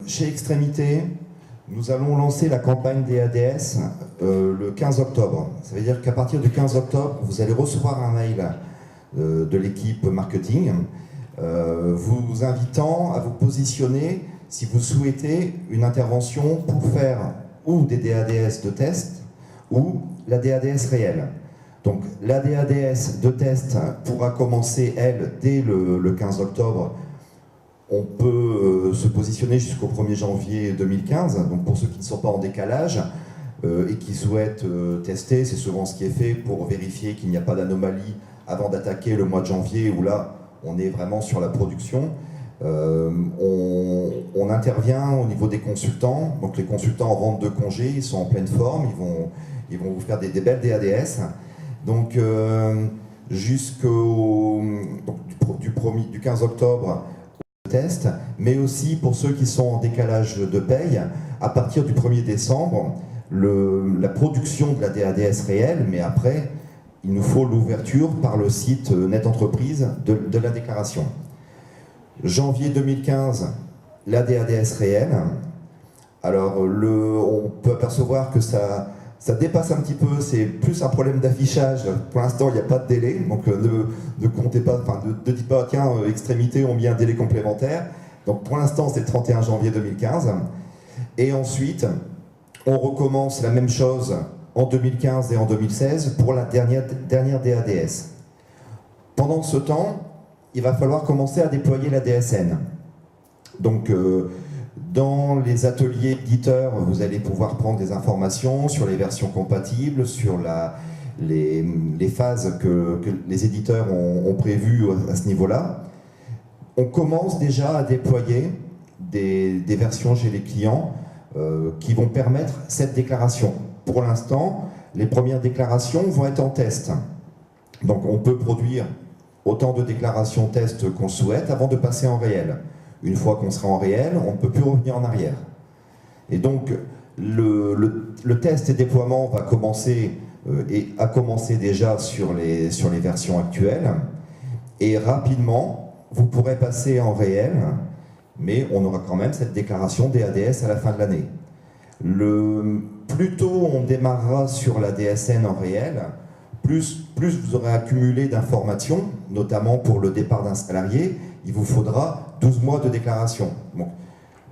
chez Extrémité, nous allons lancer la campagne des ADS le 15 octobre. Ça veut dire qu'à partir du 15 octobre, vous allez recevoir un mail de l'équipe marketing vous invitant à vous positionner si vous souhaitez une intervention pour faire ou des DADS de test ou la DADS réelle. Donc la DADS de test pourra commencer, elle, dès le 15 octobre. On peut se positionner jusqu'au 1er janvier 2015. Donc pour ceux qui ne sont pas en décalage et qui souhaitent tester, c'est souvent ce qui est fait pour vérifier qu'il n'y a pas d'anomalie avant d'attaquer le mois de janvier, où là, on est vraiment sur la production. On intervient au niveau des consultants. Donc les consultants rentrent de congé, ils sont en pleine forme, ils vont vous faire des belles DADS. Donc jusqu'au du 15 octobre, test, mais aussi pour ceux qui sont en décalage de paye, à partir du 1er décembre, la production de la DADS réelle, mais après, il nous faut l'ouverture par le site Net Entreprise de la déclaration. Janvier 2015, la DADS réelle. Alors, on peut apercevoir que ça dépasse un petit peu, c'est plus un problème d'affichage. Pour l'instant, il n'y a pas de délai, donc ne comptez pas, enfin, ne dites pas, tiens, Extrémité ont mis un délai complémentaire. Donc pour l'instant, c'est le 31 janvier 2015. Et ensuite, on recommence la même chose en 2015 et en 2016 pour la dernière DADS. Pendant ce temps, il va falloir commencer à déployer la DSN. Donc, dans les ateliers éditeurs, vous allez pouvoir prendre des informations sur les versions compatibles, sur les phases que les éditeurs ont prévues à ce niveau-là. On commence déjà à déployer des versions chez les clients qui vont permettre cette déclaration. Pour l'instant, les premières déclarations vont être en test. Donc on peut produire autant de déclarations test qu'on souhaite avant de passer en réel. Une fois qu'on sera en réel, on ne peut plus revenir en arrière. Et donc, le test et déploiement va commencer, et a commencé déjà sur les versions actuelles. Et rapidement, vous pourrez passer en réel, mais on aura quand même cette déclaration DADS à la fin de l'année. Plus tôt on démarrera sur la DSN en réel, plus vous aurez accumulé d'informations, notamment pour le départ d'un salarié, il vous faudra 12 mois de déclaration. Donc,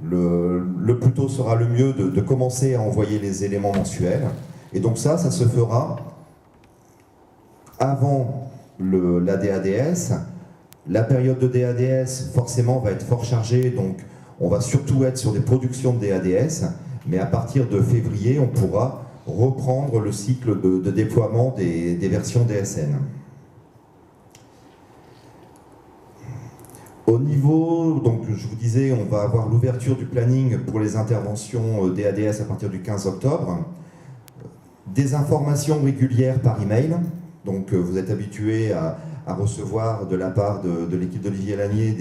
le plus tôt sera le mieux de commencer à envoyer les éléments mensuels. Et donc ça se fera avant la DADS. La période de DADS, forcément, va être fort chargée, donc on va surtout être sur des productions de DADS, mais à partir de février, on pourra reprendre le cycle de déploiement des versions DSN. Au niveau, donc je vous disais, on va avoir l'ouverture du planning pour les interventions DADS à partir du 15 octobre. Des informations régulières par email, donc vous êtes habitués à recevoir de la part de l'équipe d'Olivier Lanier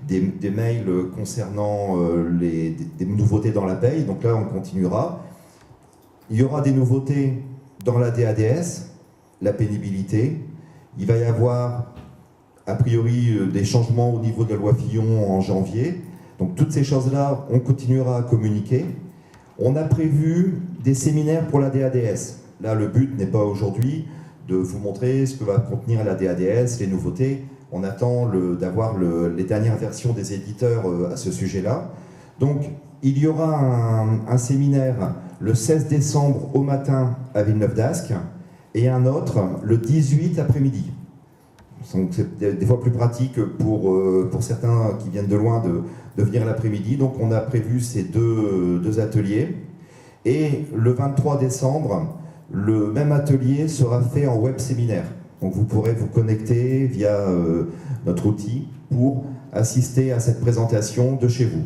des mails concernant des nouveautés dans la paye, donc là on continuera. Il y aura des nouveautés dans la DADS, la pénibilité, il va y avoir a priori des changements au niveau de la loi Fillon en janvier. Donc toutes ces choses-là, on continuera à communiquer. On a prévu des séminaires pour la DADS. Là, le but n'est pas aujourd'hui de vous montrer ce que va contenir la DADS, les nouveautés. On attend d'avoir les dernières versions des éditeurs à ce sujet-là. Donc, il y aura un séminaire le 16 décembre au matin à Villeneuve-d'Ascq et un autre le 18 après-midi. Donc c'est des fois plus pratique pour certains qui viennent de loin de venir l'après-midi. Donc on a prévu ces deux ateliers. Et le 23 décembre, le même atelier sera fait en web séminaire. Donc vous pourrez vous connecter via notre outil pour assister à cette présentation de chez vous.